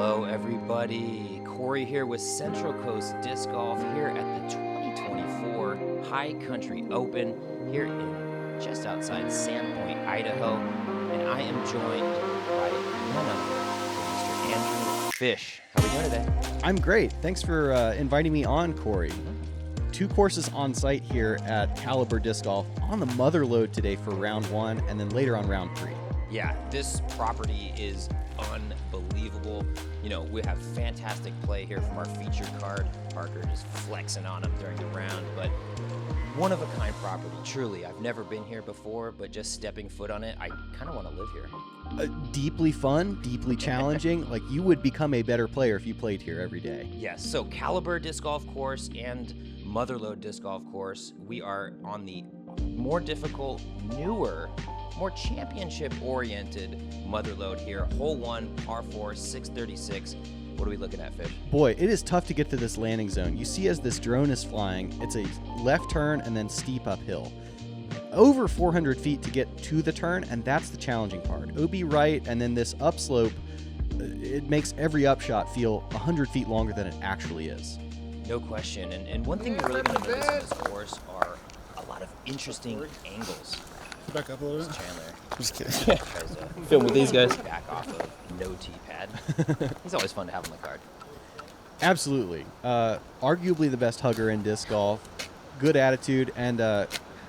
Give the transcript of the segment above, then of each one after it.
Hello, everybody. Corey here with Central Coast Disc Golf here at the 2024 High Country Open here in just outside Sandpoint, Idaho. And I am joined by none other than Mr. Andrew Fish. How are we doing today? I'm great. Thanks for inviting me on, Corey. 2 courses on site here at Caliber Disc Golf on the mother lode today for round 1 and then later on round 3. Yeah, this property is unbelievable. You know, we have fantastic play here from our featured card. Parker just flexing on him during the round, but one of a kind property, truly. I've never been here before, but just stepping foot on it, I kind of want to live here. Deeply fun, deeply challenging. Like, you would become a better player if you played here every day. Yes, so Caliber Disc Golf Course and Motherlode Disc Golf Course, we are on the more difficult, newer, more championship-oriented Motherlode here. Hole 1, par 4, 636. What are we looking at, Fish? Boy, it is tough to get to this landing zone. You see as this drone is flying, it's a left turn and then steep uphill. Over 400 feet to get to the turn, and that's the challenging part. OB right, and then this upslope, it makes every upshot feel 100 feet longer than it actually is. No question. And one thing you're really going to notice in this course are a lot of interesting angles. Back up a little bit. Chandler. Just kidding. Tries to Film with these guys. back off of no tee pad. He's always fun to have on the card. Absolutely. Arguably the best hugger in disc golf. Good attitude, and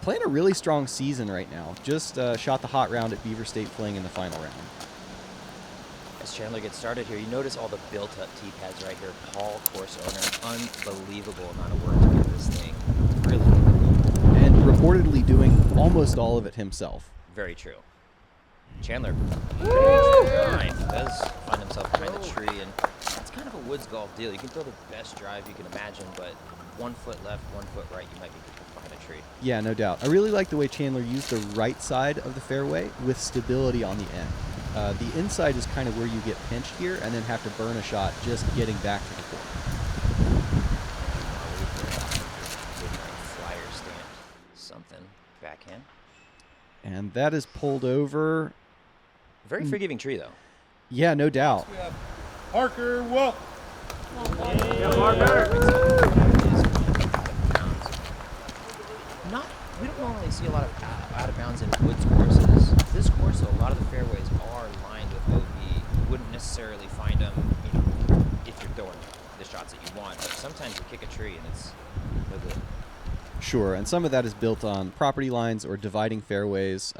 playing a really strong season right now. Just shot the hot round at Beaver State Fling in the final round. As Chandler gets started here, you notice all the built-up tee pads right here. Paul, course owner, unbelievable amount of work to get this thing really difficult. And reportedly doing almost all of it himself. Very true. Chandler does find himself behind the tree, and it's kind of a woods golf deal. You can throw the best drive you can imagine, but 1 foot left, 1 foot right, you might be behind a tree. Yeah, no doubt. I really like the way Chandler used the right side of the fairway with stability on the end. The inside is kind of where you get pinched here and then have to burn a shot just getting back to the court. Flyer stand. Something. Backhand. And that is pulled over. Very forgiving tree, though. Yeah, no doubt. We have Parker Welck. We don't normally see a lot of out of bounds in woods courses. This course, though, a lot of the fairways are lined with OB. You wouldn't necessarily find them, if you're throwing the shots that you want. But sometimes you kick a tree and it's no good. Sure, and some of that is built on property lines or dividing fairways,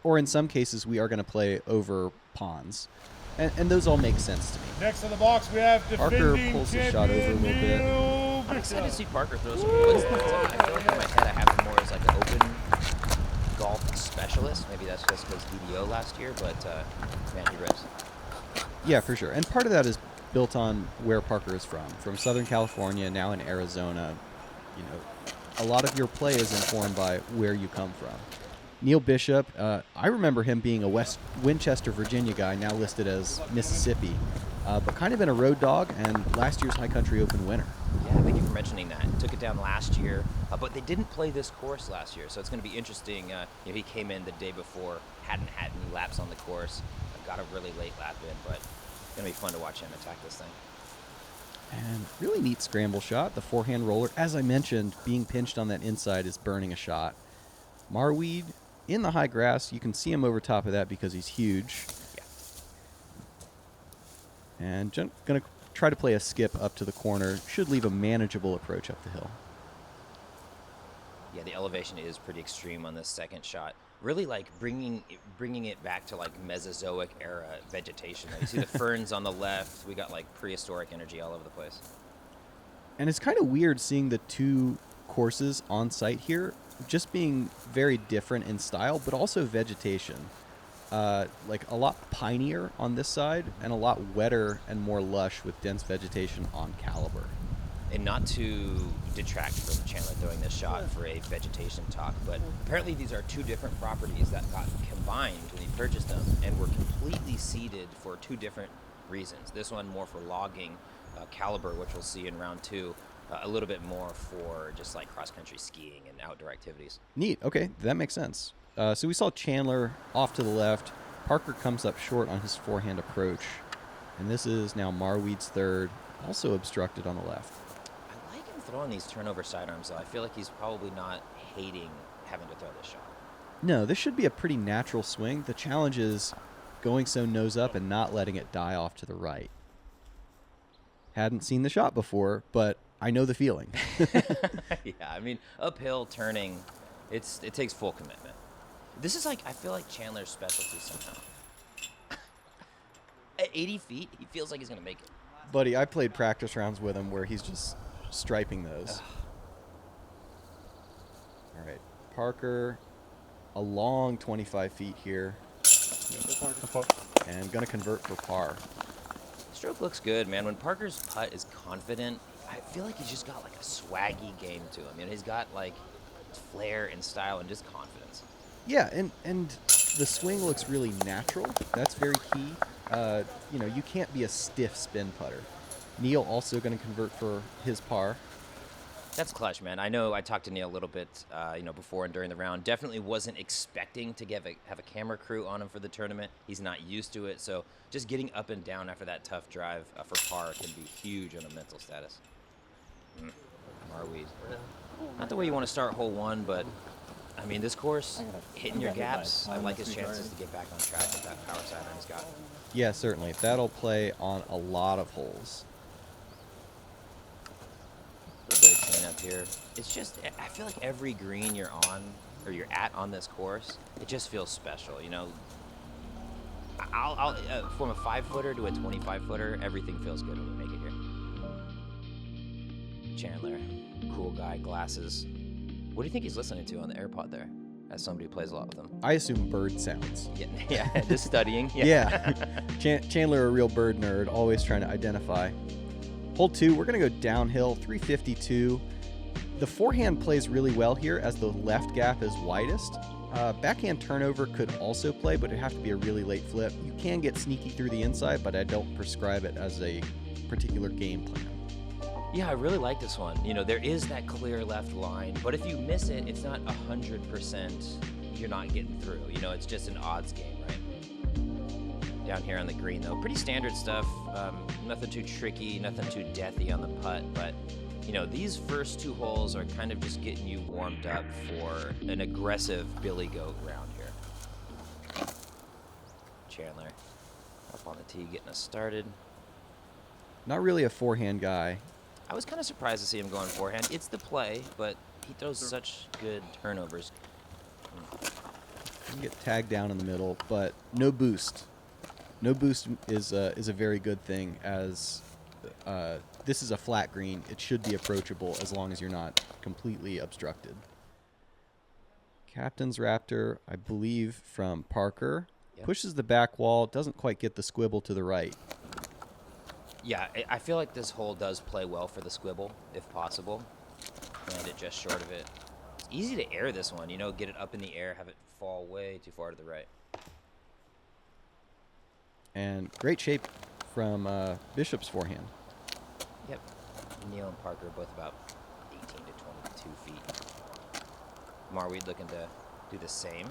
or in some cases we are going to play over ponds. And those all make sense to me. Next on the box, we have Parker defending pulls the shot over a little bit. Neil I'm excited to Bishop. see Parker throw some woods things. I feel like in my head I have him more as like an open golf specialist. Maybe that's just because DDO last year, but man, he rips. Yeah, for sure. And part of that is built on where Parker is from Southern California, now in Arizona. You know, a lot of your play is informed by where you come from. Neil Bishop, I remember him being a West Winchester, Virginia guy, now listed as Mississippi, but kind of been a road dog and last year's High Country Open winner. Yeah, thank you for mentioning that. Took it down last year, but they didn't play this course last year, so it's going to be interesting. He came in the day before, hadn't had any laps on the course, got a really late lap in, but it's going to be fun to watch him attack this thing. And really neat scramble shot. The forehand roller, as I mentioned, being pinched on that inside is burning a shot. Marwede in the high grass. You can see him over top of that because he's huge. Yeah. And going to try to play a skip up to the corner. Should leave a manageable approach up the hill. Yeah, the elevation is pretty extreme on this second shot. Really like bringing it back to like Mesozoic era vegetation. You see the ferns on the left. We got like prehistoric energy all over the place. And it's kind of weird seeing the 2 courses on site here just being very different in style, but also vegetation. Like a lot pinier on this side and a lot wetter and more lush with dense vegetation on Caliber. And not to detract from Chandler throwing this shot for a vegetation talk, but apparently these are 2 different properties that got combined when he purchased them and were completely seeded for 2 different reasons. This one more for logging, Caliber, which we'll see in round 2, a little bit more for just like cross-country skiing and outdoor activities. Neat. Okay, that makes sense. So we saw Chandler off to the left. Parker comes up short on his forehand approach. And this is now Marwede's third, also obstructed on the left. I like him throwing these turnover sidearms, though. I feel like he's probably not hating having to throw this shot. No, this should be a pretty natural swing. The challenge is going so nose up and not letting it die off to the right. Hadn't seen the shot before, but I know the feeling. Yeah, I mean, uphill turning, it takes full commitment. This is like, I feel like Chandler's specialty somehow. At 80 feet, he feels like he's going to make it. Buddy, I played practice rounds with him where he's just striping those. All right, Parker, a long 25 feet here. And going to convert for par. Stroke looks good, man. When Parker's putt is confident, I feel like he's just got like a swaggy game to him. You know, he's got like flair and style and just confidence. Yeah, and the swing looks really natural. That's very key. You know, you can't be a stiff spin putter. Neil also going to convert for his par. That's clutch, man. I know I talked to Neil a little bit, before and during the round. Definitely wasn't expecting to have a camera crew on him for the tournament. He's not used to it, so just getting up and down after that tough drive for par can be huge on a mental status. Marwede. Not the way you want to start hole one, but I mean, this course, hitting your gaps, I like his chances to get back on track with that power sidearm he's got. Yeah, certainly. That'll play on a lot of holes. A little bit of cleanup here. It's just, I feel like every green you're on, or you're at on this course, it just feels special, you know? I'll from a 5-footer to a 25-footer, everything feels good when you make it here. Chandler, cool guy, glasses. What do you think he's listening to on the AirPod there? As somebody who plays a lot with him. I assume bird sounds. Yeah, just studying. Yeah. Chandler, a real bird nerd, always trying to identify. Hole 2, we're going to go downhill, 352. The forehand plays really well here as the left gap is widest. Backhand turnover could also play, but it'd have to be a really late flip. You can get sneaky through the inside, but I don't prescribe it as a particular game plan. Yeah, I really like this one. You know, there is that clear left line, but if you miss it, it's not 100% you're not getting through. You know, it's just an odds game, right? Down here on the green, though, pretty standard stuff. Nothing too tricky, nothing too deathy on the putt, but, you know, these first 2 holes are kind of just getting you warmed up for an aggressive Billy Goat round here. Chandler up on the tee, getting us started. Not really a forehand guy. I was kind of surprised to see him going forehand. It's the play, but he throws such good turnovers. You can get tagged down in the middle, but no boost. No boost is a very good thing, as this is a flat green. It should be approachable as long as you're not completely obstructed. Captain's Raptor, I believe, from Parker. Yep. Pushes the back wall, doesn't quite get the squibble to the right. Yeah, I feel like this hole does play well for the squibble, if possible. Land it just short of it. It's easy to air this one, you know, get it up in the air, have it fall way too far to the right. And great shape from Bishop's forehand. Yep. Neil and Parker are both about 18 to 22 feet. Marwede looking to do the same.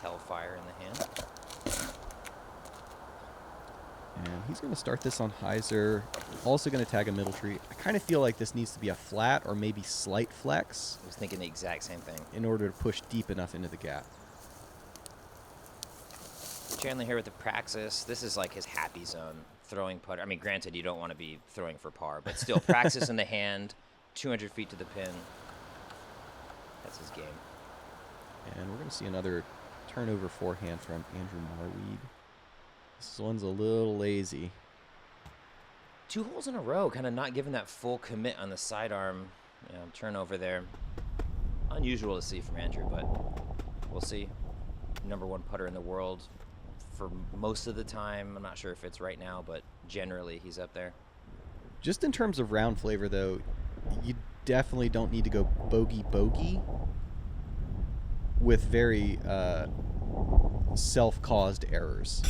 Hellfire in the hand. And he's going to start this on hyzer. Also going to tag a middle tree. I kind of feel like this needs to be a flat or maybe slight flex I was thinking the exact same thing. in order to push deep enough into the gap. Chandler here with the Praxis. This is like his happy zone, throwing putter. I mean, granted, you don't want to be throwing for par, but still, Praxis in the hand, 200 feet to the pin. That's his game. And we're going to see another turnover forehand from Andrew Marwede. This one's a little lazy. 2 holes in a row, kind of not giving that full commit on the sidearm, turnover there. Unusual to see from Andrew, but we'll see. #1 putter in the world for most of the time. I'm not sure if it's right now, but generally he's up there. Just in terms of round flavor, though, you definitely don't need to go bogey with very self-caused errors.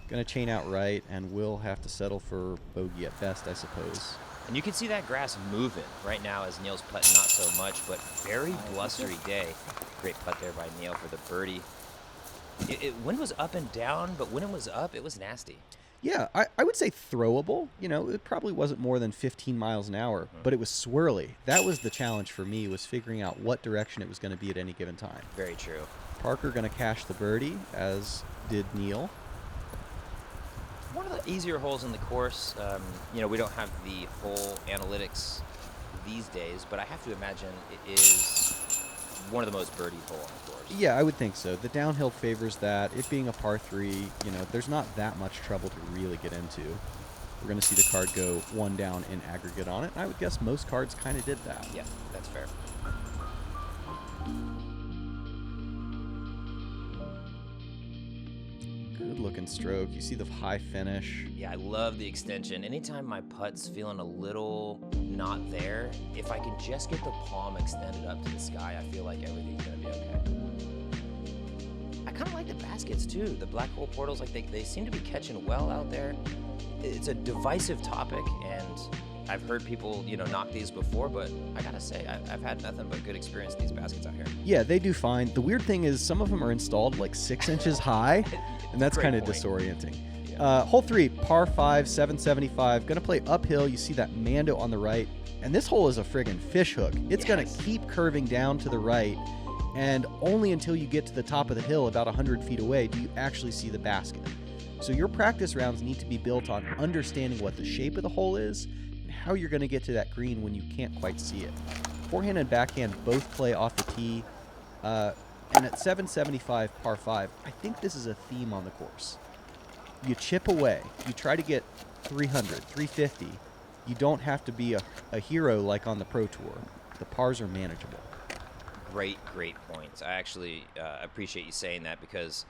Gonna chain out right, and will have to settle for bogey at best, I suppose. And you can see that grass moving right now as Neil's putting not so much, but very blustery day. Great putt there by Neil for the birdie. Wind was up and down, but when it was up, it was nasty. Yeah, I would say throwable. You know, it probably wasn't more than 15 miles an hour, but it was swirly. That was the challenge for me, was figuring out what direction it was going to be at any given time. Very true. Parker going to cash the birdie, as did Neil. One of the easier holes in the course. You know, we don't have the hole analytics these days, but I have to imagine it is one of the most birdied hole on the course. Yeah, I would think so. The downhill favors that. It being a par 3, you know, there's not that much trouble to really get into. We're going to see the card go 1 down in aggregate on it. And I would guess most cards kind of did that. Yeah, that's fair. Good looking stroke. You see the high finish. Yeah, I love the extension. Anytime my putt's feeling a little not there, if I can just get the palm extended up to the sky, I feel like everything's going to be okay. I kind of like the baskets too. The black hole portals, like they seem to be catching well out there. It's a divisive topic, and I've heard people, you know, knock these before, but I gotta say, I've had nothing but good experience with these baskets out here. Yeah, they do fine. The weird thing is some of them are installed like 6 inches high, and that's Great kind of point. disorienting. Yeah. Hole 3, par 5, 775. Going to play uphill. You see that Mando on the right. And this hole is a friggin' fish hook. It's going to keep curving down to the right. And only until you get to the top of the hill about 100 feet away do you actually see the basket. So your practice rounds need to be built on understanding what the shape of the hole is and how you're going to get to that green when you can't quite see it. Forehand and backhand both play off the tee. And at 775 par 5, I think this is a theme on the course. You chip away. You try to get 300, 350. You don't have to be a hero like on the Pro Tour. The pars are manageable. Great points. I actually appreciate you saying that because,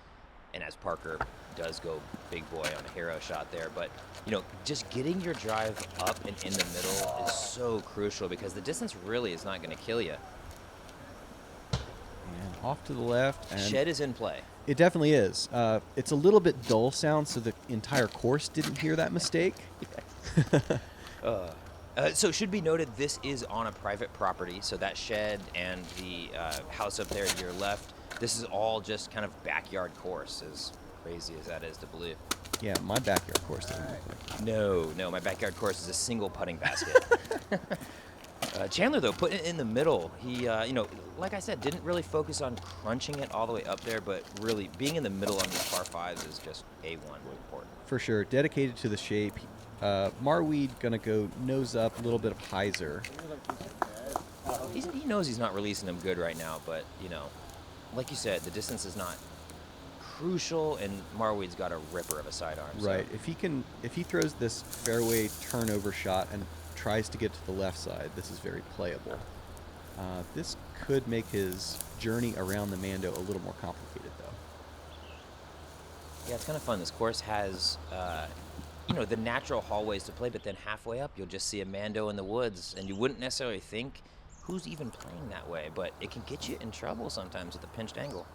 and as Parker does go big boy on a hero shot there, but, you know, just getting your drive up and in the middle is so crucial because the distance really is not going to kill you. And off to the left. And Shed is in play. it definitely is. It's a little bit dull sound, so the entire course didn't hear that mistake. So it should be noted, this is on a private property, so that shed and the house up there to your left, this is all just kind of backyard course, as crazy as that is to believe. Yeah, my backyard course doesn't look like. No, my backyard course is a single putting basket. Chandler, though, putting it in the middle, he, you know, like I said, didn't really focus on crunching it all the way up there, but really being in the middle on these par 5s is just A1 important. For sure. Dedicated to the shape. Marwede going to go nose up, a little bit of hyzer. He knows he's not releasing them good right now, but, you know, like you said, the distance is not crucial, and Marwede's got a ripper of a sidearm. Right. So. If he throws this fairway turnover shot and tries to get to the left side, this is very playable. This could make his journey around the Mando a little more complicated, though. Yeah, it's kind of fun. This course has, you know, the natural hallways to play, but then halfway up, you'll just see a Mando in the woods, and you wouldn't necessarily think who's even playing that way, but it can get you in trouble sometimes with a pinched angle.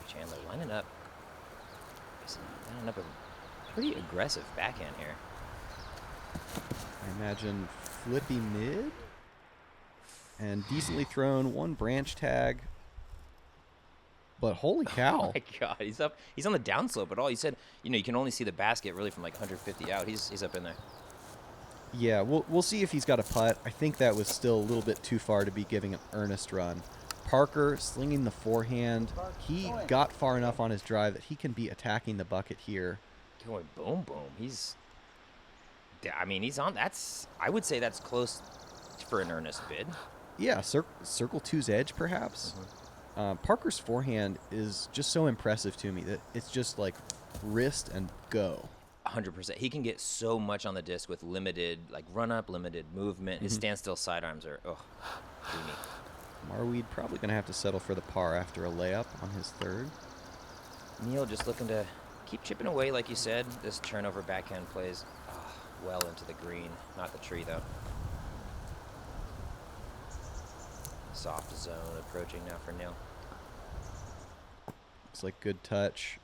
Chandler lining up. He's lining up a pretty aggressive backhand here. I imagine flippy mid and decently thrown, one branch tag. But holy cow. Oh my God, he's up. He's on the downslope at all. He said, you know, you can only see the basket really from like 150 out. He's up in there. Yeah, we'll see if he's got a putt. I think that was still a little bit too far to be giving an earnest run. Parker slinging the forehand. He got far enough on his drive that he can be attacking the bucket here. Going boom, boom. I mean, he's on. I would say that's close for an earnest bid. Yeah, circle two's edge perhaps. Parker's forehand is just so impressive to me that it's just like wrist and go. 100%. He can get so much on the disc with limited, like run up, limited movement. His standstill sidearms are, creamy. Marwede probably going to have to settle for the par after a layup on his third. Neil just looking to keep chipping away, like you said. This turnover backhand plays well into the green, not the tree though. Soft zone approaching now for Neil. Looks like good touch.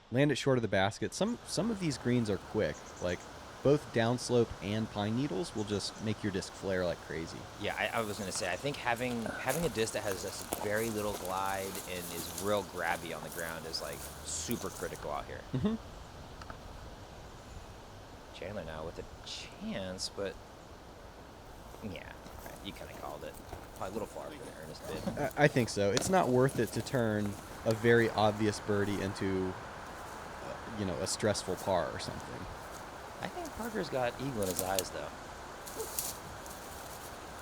Land it short of the basket. Some of these greens are quick. Like both downslope and pine needles will just make your disc flare like crazy. Yeah, I was gonna say, I think having a disc that has this very little glide and is real grabby on the ground is like super critical out here. Mm-hmm. Chandler now with a chance, but yeah, right, you kind of called it. Probably a little far for an earnest bid. I think so. It's not worth it to turn a very obvious birdie into, a stressful par or something. I think Parker's got eagle in his eyes, though.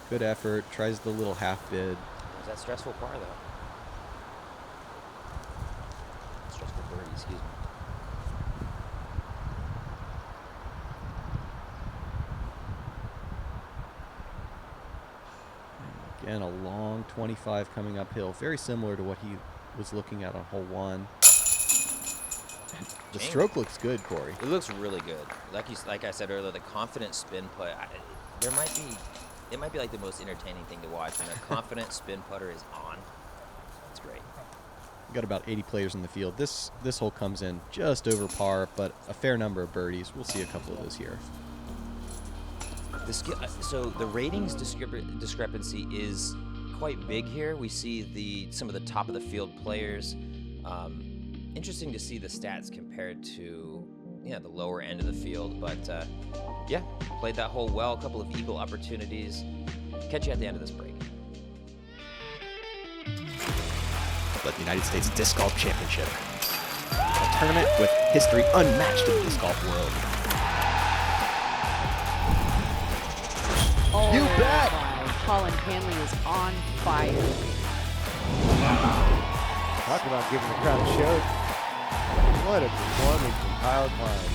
Good effort. Tries the little half bid. Was that stressful par, though? Stressful birdie, excuse me. Again, a long 25 coming uphill. Very similar to what he was looking at on hole 1. The stroke looks good, Corey. It looks really good. Like I said earlier, the confident spin putt. It might be like the most entertaining thing to watch when a confident spin putter is on. It's great. Got about 80 players in the field. This hole comes in just over par, but a fair number of birdies. We'll see a couple of those here. So the ratings discrepancy is quite big here. We see some of the top of the field players. Interesting to see the stats compared to the lower end of the field. But yeah, played that hole well. A couple of eagle opportunities. Catch you at the end of this break. The United States Disc Golf Championship, a tournament with history unmatched in the disc golf world. Oh, You bet! Colin Hanley is on fire. Talk about giving the crowd a show. What a performance from Kyle Klein.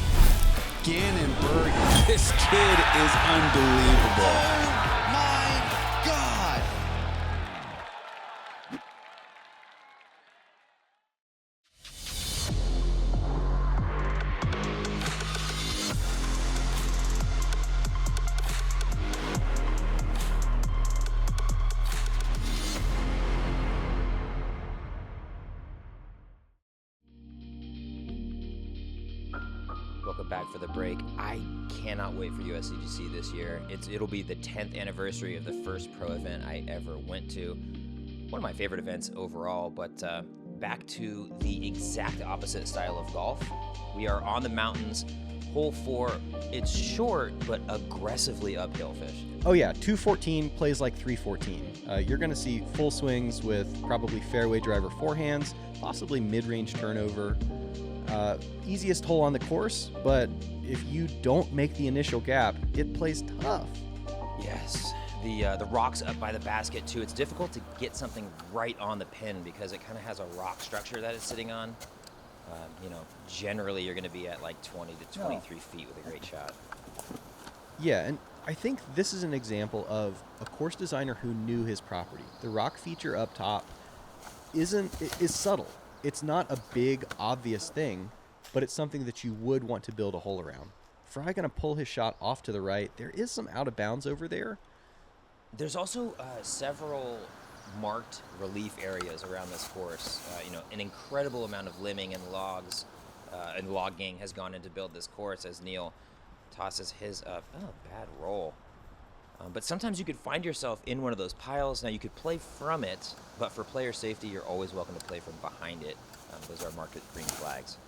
Gannon Bergen. This kid is unbelievable. Oh my God! Welcome back for the break. I cannot wait for USCGC this year. It'll be the 10th anniversary of the first pro event I ever went to. One of my favorite events overall, but back to the exact opposite style of golf. We are on the mountains. Hole 4, it's short, but aggressively uphill fish. Oh yeah, 214 plays like 314. You're going to see full swings with probably fairway driver forehands, possibly mid-range turnover. Easiest hole on the course, but if you don't make the initial gap, it plays tough. Yes, the rock's up by the basket too. It's difficult to get something right on the pin because it kind of has a rock structure that it's sitting on. Generally you're going to be at like 20 to 23 feet with a great shot. Yeah, and I think this is an example of a course designer who knew his property. The rock feature up top is subtle. It's not a big, obvious thing, but it's something that you would want to build a hole around. Fry going to pull his shot off to the right. There is some out of bounds over there. There's also several marked relief areas around this course. An incredible amount of limbing and logs and logging has gone in to build this course as Neil tosses his up. Oh, bad roll. But sometimes you could find yourself in one of those piles. Now, you could play from it, but for player safety, you're always welcome to play from behind it. Those are marked with green flags.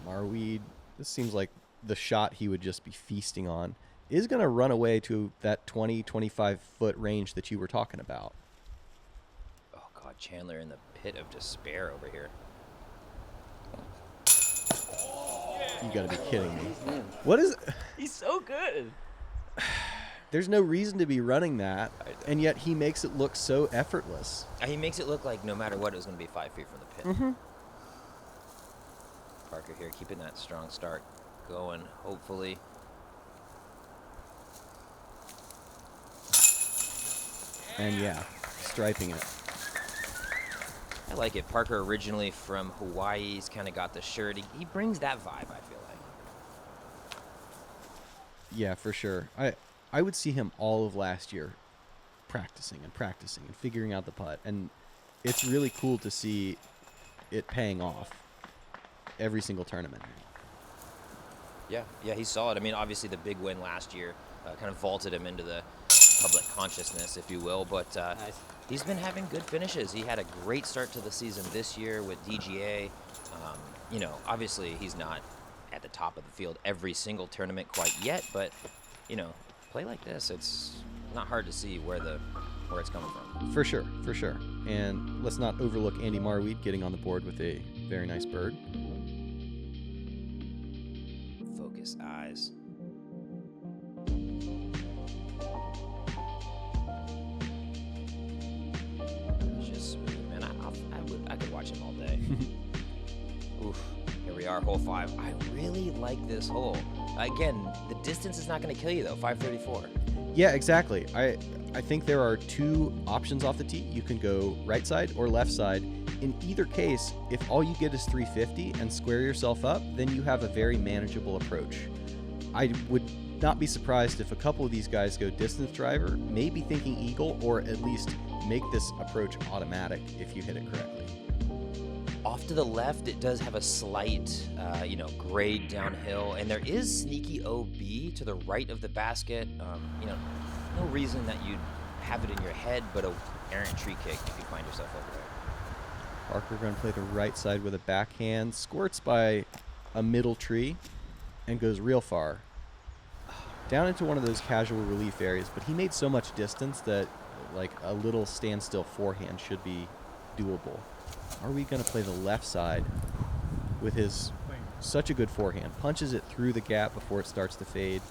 Marwede, this seems like the shot he would just be feasting on, is going to run away to that 20, 25-foot range that you were talking about. Oh, God, Chandler in the pit of despair over here. You got to be kidding me. What is... He's so good. There's no reason to be running that, and yet he makes it look so effortless. He makes it look like no matter what, it was going to be 5 feet from the pit. Mm-hmm. Parker here keeping that strong start going, hopefully. And yeah, striping it. I like it. Parker originally from Hawaii. He's kind of got the shirt. He brings that vibe, I feel like. Yeah, for sure. I would see him all of last year practicing and figuring out the putt. And it's really cool to see it paying off every single tournament. Yeah, he's solid. I mean, obviously the big win last year kind of vaulted him into the public consciousness, if you will. But he's been having good finishes. He had a great start to the season this year with DGA. You know, obviously he's not at the top of the field every single tournament quite yet, but you know, play like this, it's not hard to see where it's coming from. For sure, for sure. And let's not overlook Andy Marwede getting on the board with a very nice bird. Focus eyes. Just smooth, man. I could watch him all day. Oof. Here we are, hole 5. I really like this hole. Again, the distance is not going to kill you though. 534. Yeah, exactly. I think there are 2 options off the tee. You can go right side or left side. In either case, if all you get is 350 and square yourself up, then you have a very manageable approach. I would not be surprised if a couple of these guys go distance driver, maybe thinking eagle, or at least make this approach automatic if you hit it correctly. Off to the left, it does have a slight, grade downhill, and there is sneaky OB to the right of the basket. No reason that you'd have it in your head, but a errant tree kick if you find yourself over there. Parker going to play the right side with a backhand, squirts by a middle tree, and goes real far. Down into one of those casual relief areas, but he made so much distance that like a little standstill forehand should be doable. Are we going to play the left side with his such a good forehand? Punches it through the gap before it starts to fade,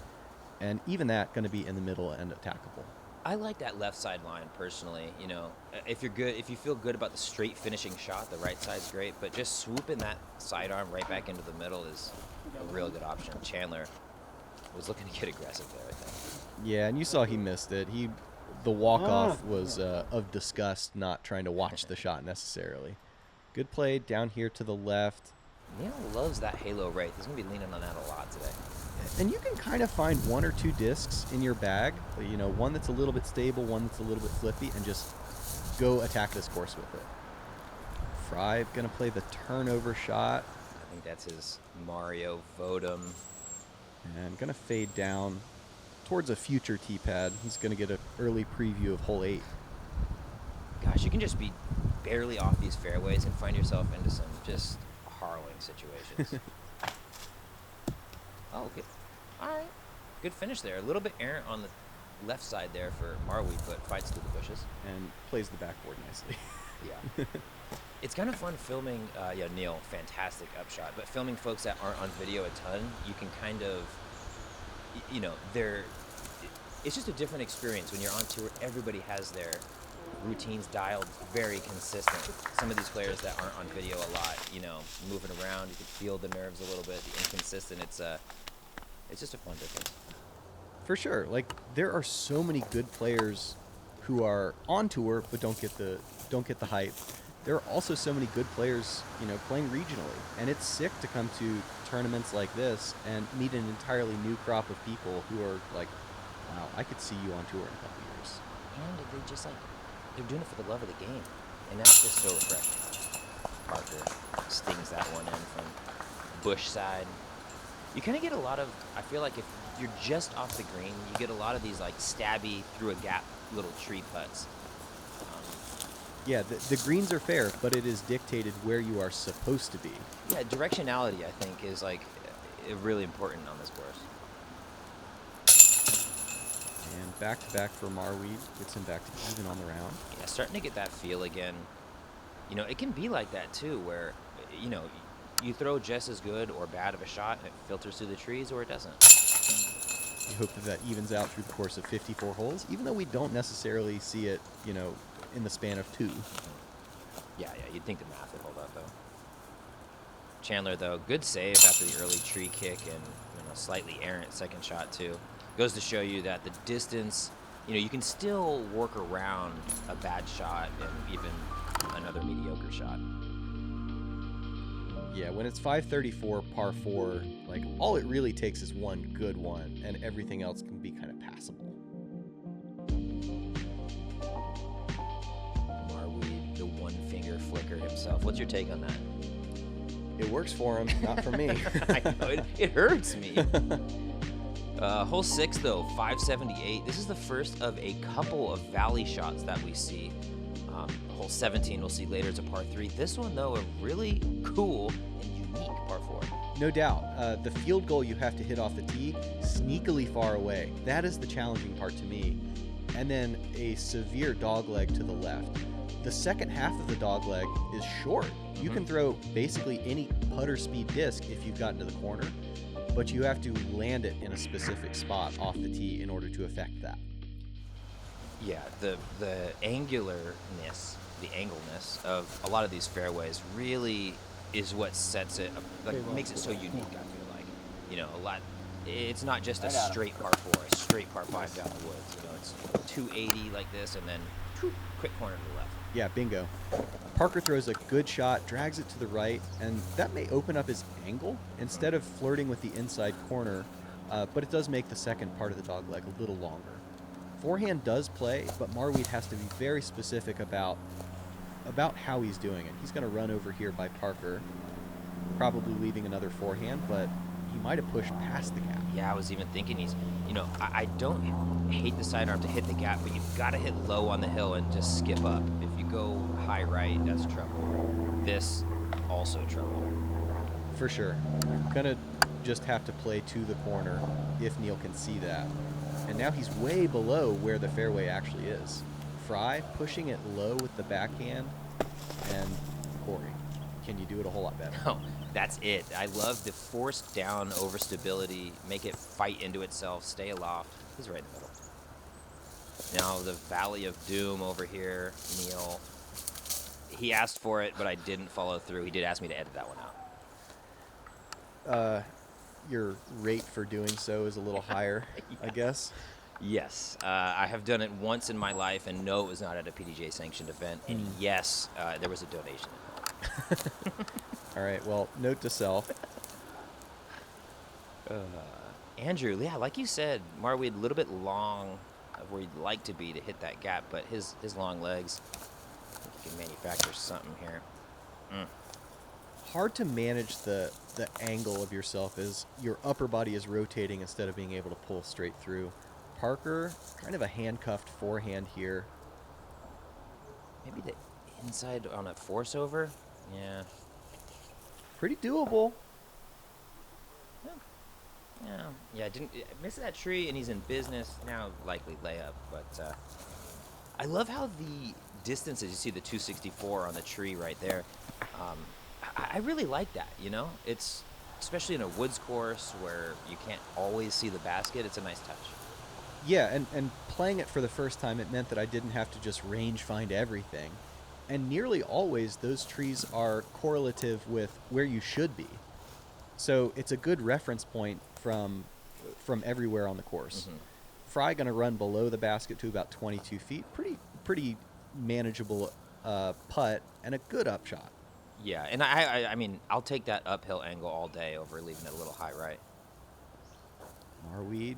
and even that going to be in the middle and attackable. I like that left side line personally. You know, if you feel good about the straight finishing shot, the right side's great, but just swooping that sidearm right back into the middle is a real good option. Chandler was looking to get aggressive there, I think. Yeah, and you saw he missed it. The walk-off was of disgust, not trying to watch the shot necessarily. Good play down here to the left. Neil loves that halo right. He's going to be leaning on that a lot today. And you can kind of find 1 or 2 discs in your bag, you know, one that's a little bit stable, one that's a little bit flippy, and just go attack this course with it. Fry going to play the turnover shot. I think that's his Mario Vodum. And going to fade down towards a future tee pad. He's going to get an early preview of hole 8. Gosh, you can just be barely off these fairways and find yourself into some just harrowing situations. Oh, okay. All right. Good finish there. A little bit errant on the left side there for Marwede, but fights through the bushes. And plays the backboard nicely. Yeah. It's kind of fun filming, Neil, fantastic upshot, but filming folks that aren't on video a ton, you can kind of, it's just a different experience when you're on tour. Everybody has their routines dialed very consistent. Some of these players that aren't on video a lot, moving around, you can feel the nerves a little bit, the inconsistent. It's just a fun difference. For sure. Like, there are so many good players who are on tour but don't get the hype. There are also so many good players, playing regionally, and it's sick to come to tournaments like this and meet an entirely new crop of people who are like, wow, I could see you on tour in a couple years. And they just they're doing it for the love of the game, and that's just so refreshing. Parker stings that one in from bush side. You kind of get a lot of, I feel like if you're just off the green, you get a lot of these stabby through a gap little tree putts. Yeah, the greens are fair, but it is dictated where you are supposed to be. Yeah, directionality, I think, is really important on this course. And back-to-back for Marwede, gets him back to even on the round. Yeah, starting to get that feel again. It can be like that too, where, you throw just as good or bad of a shot and it filters through the trees, or it doesn't. We hope that evens out through the course of 54 holes, even though we don't necessarily see it, in the span of 2. Yeah, you'd think the math would hold up, though. Chandler, though, good save after the early tree kick and slightly errant second shot, too. Goes to show you that the distance, you can still work around a bad shot and even another mediocre shot. Yeah, when it's 534 par 4, all it really takes is one good one, and everything else can be kind of passable. Marwede, the one-finger flicker himself. What's your take on that? It works for him, not for me. I know, it hurts me. Hole 6, though, 578. This is the first of a couple of valley shots that we see. Hole 17 we'll see later. It's a par 3. This one, though, a really cool and unique par 4. No doubt. The field goal you have to hit off the tee, sneakily far away. That is the challenging part to me. And then a severe dogleg to the left. The second half of the dogleg is short. You can throw basically any putter speed disc if you've gotten to the corner, but you have to land it in a specific spot off the tee in order to affect that. Yeah, the angularness, the angleness of a lot of these fairways really is what sets it, makes it so unique, I feel like. You know, it's not just a straight par 4, a straight par 5 down the woods. You know, it's 280 like this and then quick corner to the left. Yeah, bingo. Parker throws a good shot, drags it to the right, and that may open up his angle instead of flirting with the inside corner, but it does make the second part of the dogleg a little longer. Forehand does play, but Marwede has to be very specific about how he's doing it. He's going to run over here by Parker, probably leaving another forehand, but he might have pushed past the gap. Yeah, I was even thinking I don't hate the sidearm to hit the gap, but you've got to hit low on the hill and just skip up. If you go high right, that's trouble. This, also trouble. For sure. Gonna just have to play to the corner if Neil can see that. And now he's way below where the fairway actually is. Fry pushing it low with the backhand, and Corey, can you do it a whole lot better? No, that's it. I love the force down over stability, make it fight into itself, stay aloft. He's right in the middle. Now the Valley of Doom over here, Neil. He asked for it, but I didn't follow through. He did ask me to edit that one out. Your rate for doing so is a little higher, I guess. Yes, I have done it once in my life, and no, it was not at a PDJ sanctioned event. And yes, there was a donation involved. All right, well, note to self. Andrew, yeah, like you said, Marwede a little bit long of where he'd like to be to hit that gap, but his long legs, I think he can manufacture something here. Hard to manage the angle of yourself as your upper body is rotating instead of being able to pull straight through. Parker, kind of a handcuffed forehand here. Maybe the inside on a force over? Yeah. Pretty doable. Yeah, I missed that tree, and he's in business. Now likely layup, but I love how the distances, you see the 264 on the tree right there. I really like that, you know? It's, especially in a woods course where you can't always see the basket, it's a nice touch. Yeah, and playing it for the first time, it meant that I didn't have to just range find everything. And nearly always, those trees are correlative with where you should be. So it's a good reference point from everywhere on the course. Fry going to run below the basket to about 22 feet. Pretty manageable putt and a good upshot. Yeah, and I mean, I'll take that uphill angle all day over leaving it a little high right. Marwede.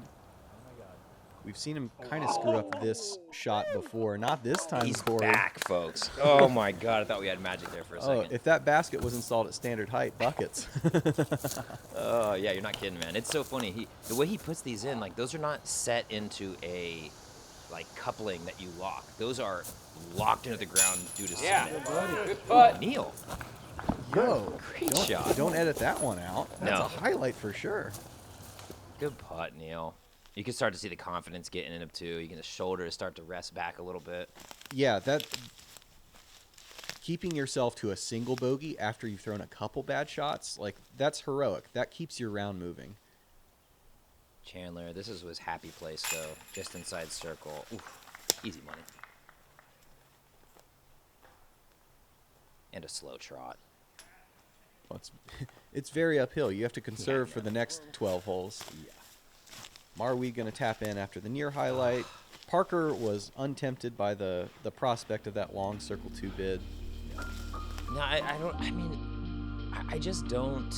We've seen him kind of screw up this shot before. Not this time, He's Corey. back, folks. Oh, my God. I thought we had magic there for a second. If that basket was installed at standard height, buckets. Oh, yeah, you're not kidding, man. It's so funny. The way he puts these in, like, those are not set into a, like, coupling that you lock. Those are locked into the ground due to cement. Good putt. Neil. Yo, Great shot. Don't edit that one out. That's No. a highlight for sure. Good putt, Neil. You can start to see the confidence getting in him, too. You can the shoulders start to rest back a little bit. Yeah, that keeping yourself to a single bogey after you've thrown a couple bad shots, like, that's heroic. That keeps your round moving. Chandler, this is his happy place, though. Just inside circle. Oof, easy money. And a slow trot. Well, it's very uphill. You have to conserve for the next 12 holes. Yeah. Marwede going to tap in after the near highlight. Parker was untempted by the prospect of that long circle 2 bid. No, I just don't.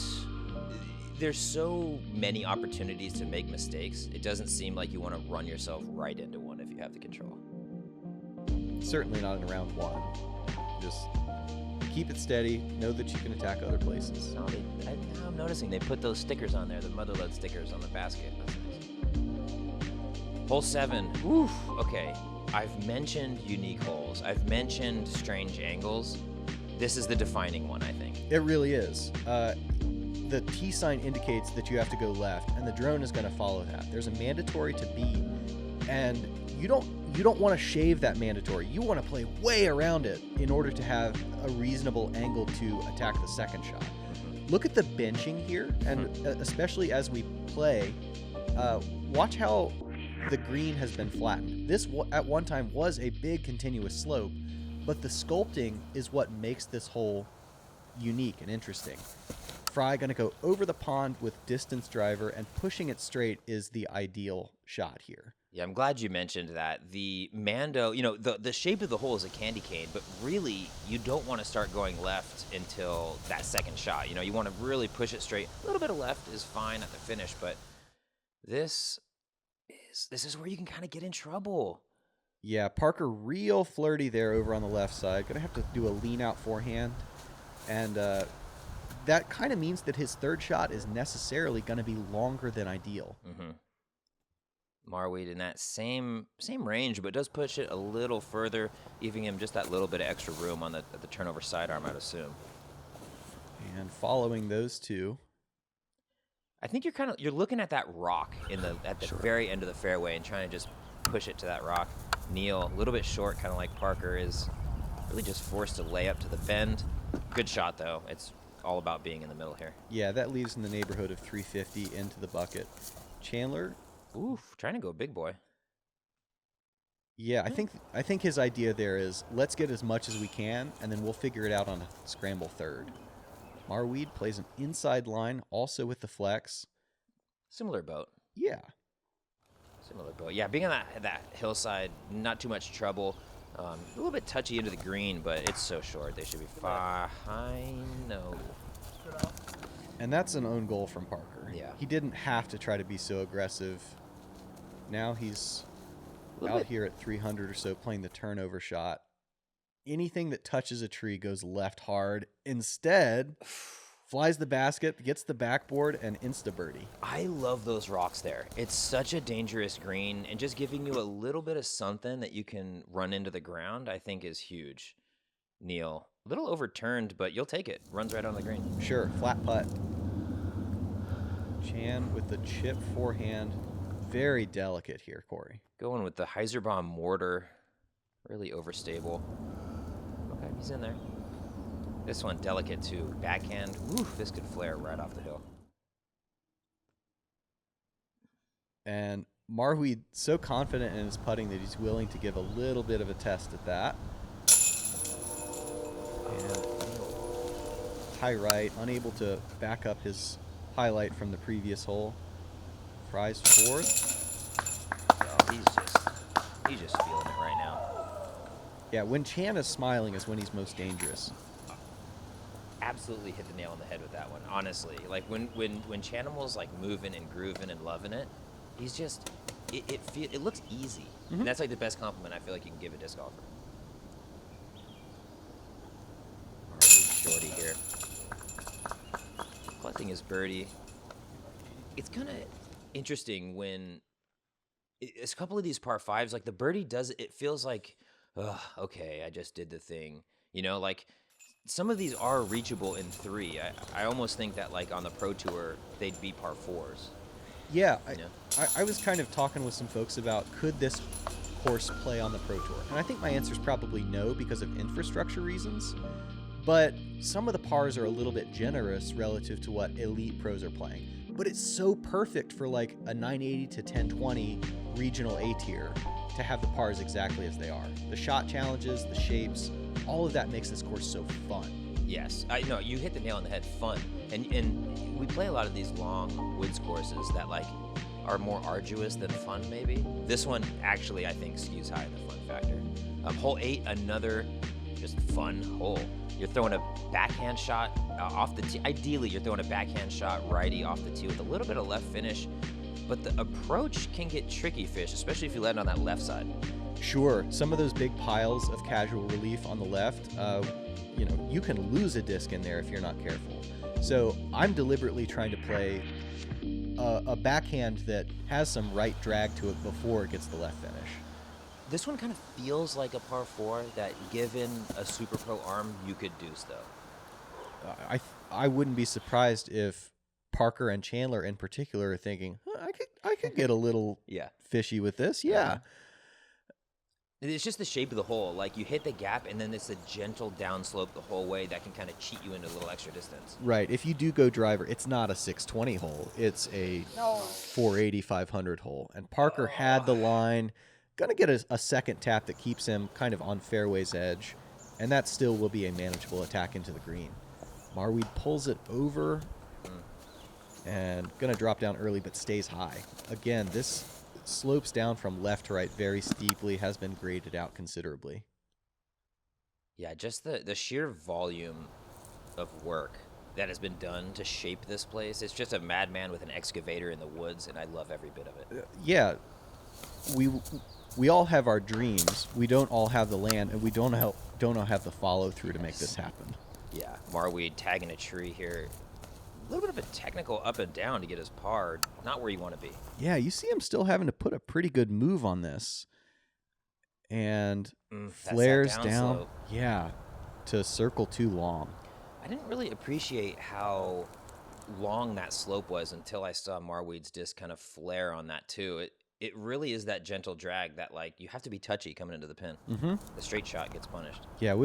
There's so many opportunities to make mistakes. It doesn't seem like you want to run yourself right into one if you have the control. Certainly not in round 1. Just keep it steady. Know that you can attack other places. No, now I'm noticing they put those stickers on there, the motherlode stickers on the basket. That's nice. Hole 7. Oof. Okay. I've mentioned unique holes. I've mentioned strange angles. This is the defining one, I think. It really is. The T sign indicates that you have to go left, and the drone is going to follow that. There's a mandatory to beat, and you don't want to shave that mandatory. You want to play way around it in order to have a reasonable angle to attack the second shot. Look at the benching here, and especially as we play, watch how the green has been flattened. This at one time was a big continuous slope, but the sculpting is what makes this hole unique and interesting. Fry going to go over the pond with distance driver, and pushing it straight is the ideal shot here. Yeah, I'm glad you mentioned that. The Mando, the shape of the hole is a candy cane, but really you don't want to start going left until that second shot. You want to really push it straight. A little bit of left is fine at the finish, but this is where you can kind of get in trouble. Yeah, Parker real flirty there over on the left side. Going to have to do a lean out forehand, and that kind of means that his third shot is necessarily going to be longer than ideal. Marwede in that same range, but does push it a little further, giving him just that little bit of extra room on the turnover sidearm, I'd assume. And following those two, I think you're looking at that rock at the very end of the fairway and trying to just push it to that rock. Neil, a little bit short, kind of like Parker, is really just forced to lay up to the bend. Good shot though. It's all about being in the middle here. Yeah, that leaves in the neighborhood of 350 into the bucket. Chandler, oof, trying to go big boy. Yeah, I think his idea there is let's get as much as we can, and then we'll figure it out on a scramble third. Marwede plays an inside line, also with the flex. Similar boat. Yeah. Similar boat. Yeah, being on that hillside, not too much trouble. A little bit touchy into the green, but it's so short. They should be fine. No. And that's an own goal from Parker. Yeah. He didn't have to try to be so aggressive. Now he's out here at 300 or so playing the turnover shot. Anything that touches a tree goes left hard. Instead, flies the basket, gets the backboard, and insta-birdie. I love those rocks there. It's such a dangerous green, and just giving you a little bit of something that you can run into the ground, I think is huge. Neil, a little overturned, but you'll take it. Runs right on the green. Sure, flat putt. Chan with the chip forehand. Very delicate here, Corey. Going with the Heiserbomb mortar. Really overstable. Okay, he's in there. This one delicate too. Backhand. Oof, this could flare right off the hill. And Marwede so confident in his putting that he's willing to give a little bit of a test at that. And high right, unable to back up his highlight from the previous hole. Fries fourth. Oh, he's just feeling it right now. Yeah, when Chan is smiling is when he's most dangerous. Absolutely hit the nail on the head with that one, honestly. Like when Chanimal's like moving and grooving and loving it, he's just it looks easy. And that's like the best compliment I feel like you can give a disc golfer. Marwede shorty here. Collecting his birdie. It's kind of interesting when it's a couple of these par fives, like the birdie does it feels like, okay, I just did the thing. Like some of these are reachable in 3. I almost think that like on the Pro Tour, they'd be par 4s. Yeah, I was kind of talking with some folks about could this course play on the Pro Tour? And I think my answer is probably no because of infrastructure reasons. But some of the pars are a little bit generous relative to what elite pros are playing. But it's so perfect for like a 980 to 1020 regional A tier to have the pars exactly as they are. The shot challenges, the shapes, all of that makes this course so fun. Yes, I know you hit the nail on the head. Fun, and we play a lot of these long woods courses that like are more arduous than fun. Maybe this one actually I think skews high in the fun factor. Hole 8, another just fun hole. You're throwing a backhand shot off the tee. Ideally, you're throwing a backhand shot righty off the tee with a little bit of left finish, but the approach can get tricky, Fish, especially if you land on that left side. Sure, some of those big piles of casual relief on the left, you know, you can lose a disc in there if you're not careful. So I'm deliberately trying to play a backhand that has some right drag to it before it gets the left finish. This one kind of feels like a par 4 that, given a super pro arm, you could deuce though. I wouldn't be surprised if Parker and Chandler in particular are thinking, huh, I could get a little Yeah. fishy with this. Yeah. It's just the shape of the hole. Like, you hit the gap, and then it's a gentle downslope the whole way that can kind of cheat you into a little extra distance. Right. If you do go driver, it's not a 620 hole. It's a 480, 500 hole. And Parker had the line. Going to get a second tap that keeps him kind of on fairway's edge. And that still will be a manageable attack into the green. Marwede pulls it over and going to drop down early, but stays high. Again, this slopes down from left to right very steeply, has been graded out considerably. Yeah, just the sheer volume of work that has been done to shape this place. It's just a madman with an excavator in the woods, and I love every bit of it. Yeah, we all have our dreams. We don't all have the land, and we don't all have the follow through to make this happen. Yeah, Marwede tagging a tree here. A little bit of a technical up and down to get his par, not where you want to be. Yeah, you see him still having to put a pretty good move on this. And flares down. Slope. Yeah, to circle too long. I didn't really appreciate how long that slope was until I saw Marwede's disc kind of flare on that too. It really is that gentle drag that, like, you have to be touchy coming into the pin. Mm-hmm. The straight shot gets punished. Yeah,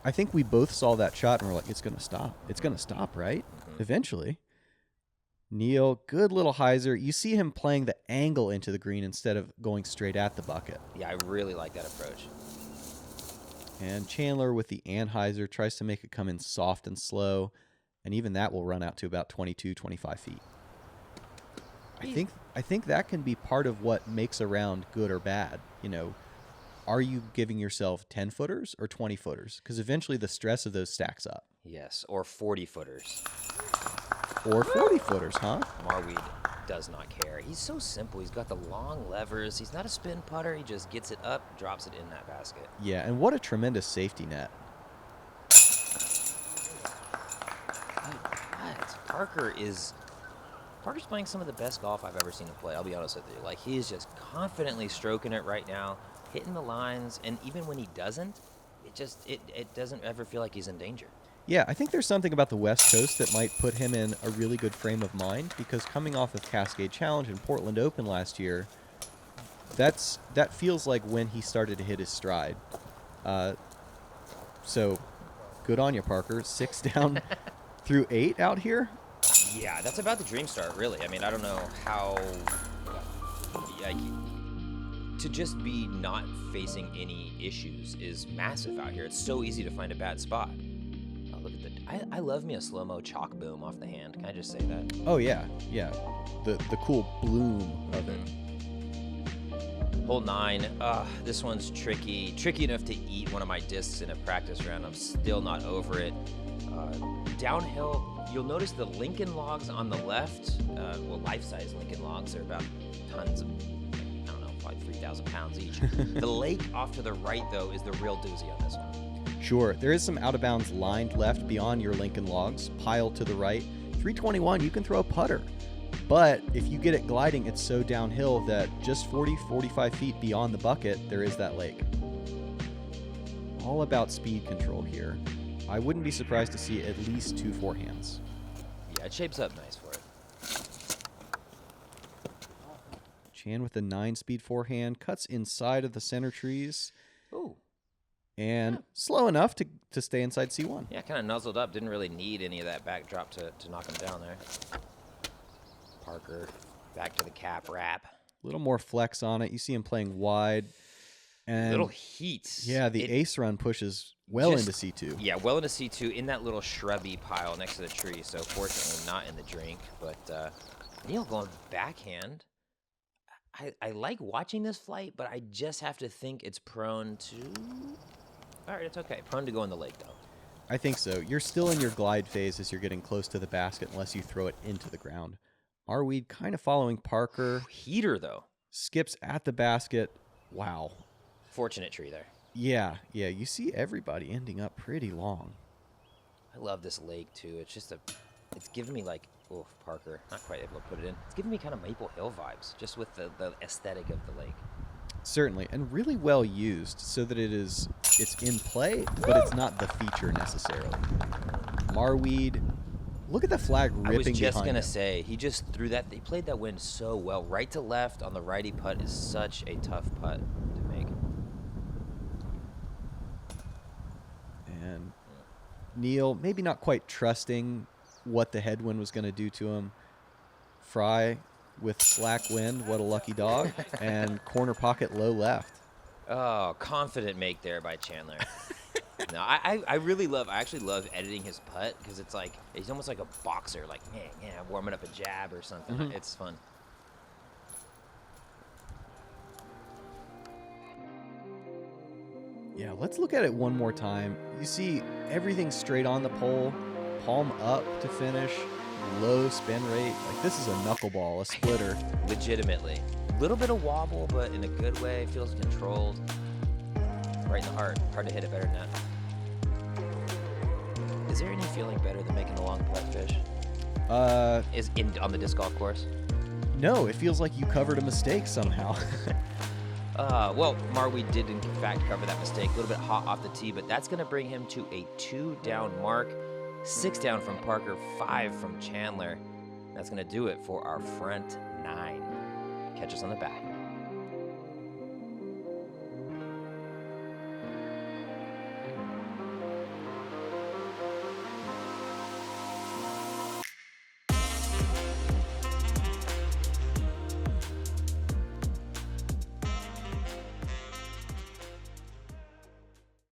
I think we both saw that shot and we're like, it's going to stop. It's going to stop, right? Eventually. Neil, good little hyzer. You see him playing the angle into the green instead of going straight at the bucket. Yeah, I really like that approach. And Chandler with the anhyzer tries to make it come in soft and slow. And even that will run out to about 22, 25 feet. I think that can be part of what makes a round good or bad. You know, are you giving yourself 10-footers or 20-footers? Because eventually the stress of those stacks up. Yes, or 40-footers. Or 40-footers, huh? Marwede does not care. He's so simple. He's got the long levers. He's not a spin putter. He just gets it up, drops it in that basket. Yeah, and what a tremendous safety net. Parker's playing some of the best golf I've ever seen him play, I'll be honest with you. Like, he is just confidently stroking it right now, hitting the lines, and even when he doesn't, it doesn't ever feel like he's in danger. Yeah, I think there's something about the West Coast that might put him in a really good frame of mind, because coming off of Cascade Challenge and Portland Open last year, that feels like when he started to hit his stride. So good on you, Parker. 6 down through 8 out here. Yeah, that's about the dream start, really. I mean, I don't know how... Like, to just be not facing any issues is massive out here. It's so easy to find a bad spot. Oh, look at I love me a slow-mo chalk boom off the hand. Can I just say that? Oh, yeah. Yeah. The cool bloom of it. Hole 9. This one's tricky. Tricky enough to eat one of my discs in a practice round. I'm still not over it. Downhill, you'll notice the Lincoln logs on the left, life-size Lincoln logs, are about tons of, I don't know, probably 3,000 pounds each. The lake off to the right, though, is the real doozy on this one. Sure, there is some out-of-bounds lined left beyond your Lincoln logs, piled to the right. 321, you can throw a putter. But if you get it gliding, it's so downhill that just 40, 45 feet beyond the bucket, there is that lake. All about speed control here. I wouldn't be surprised to see at least 2 forehands. Yeah, it shapes up nice for it. Chan with the 9-speed forehand, cuts inside of the center trees. Ooh. And slow enough to stay inside C1. Yeah, kind of nuzzled up. Didn't really need any of that backdrop to knock him down there. Parker, back to the cap wrap. A little more flex on it. You see him playing wide. And little heat. Yeah, the ace run pushes well into C2. Yeah, well into C2 in that little shrubby pile next to the tree. So fortunately not in the drink. But Neil going backhand. I like watching this flight, but I just have to think it's prone to... All right, it's okay. Prone to go in the lake, though. I think so. You're still in your glide phase as you're getting close to the basket unless you throw it into the ground. Marwede kind of following Parker. Heater, though. Skips at the basket. Wow. Fortunate tree there. Yeah, you see everybody ending up pretty long. I love this lake too. It's just it's giving me like, oh, Parker, not quite able to put it in. It's giving me kind of Maple Hill vibes, just with the aesthetic of the lake. Certainly, and really well used so that it's in play, but it's not the feature necessarily. Marwede, look at the flag ripping behind I was just going to him. say, he just threw that. He played that wind so well. Right to left on the righty putt is such a tough putt to make. And Neil, maybe not quite trusting what the headwind was going to do to him. Fry with slack wind, what a lucky dog, and corner pocket low left. Oh, confident make there by Chandler. No, I actually love editing his putt because it's like, he's almost like a boxer, like, man, warming up a jab or something. Mm-hmm. It's fun. Yeah, let's look at it one more time. You see everything straight on the pole, palm up to finish, low spin rate. Like, this is a knuckleball, a splitter. Legitimately. A little bit of wobble, but in a good way. Feels controlled. Right in the heart. Hard to hit it better than that. Is there any feeling better than making a long putt, Fish? On the disc golf course? No, it feels like you covered a mistake somehow. Well, Marwede did in fact cover that mistake. A little bit hot off the tee, but that's going to bring him to a 2-down mark. 6 down from Parker, 5 from Chandler. That's going to do it for our front 9. Catch us on the back.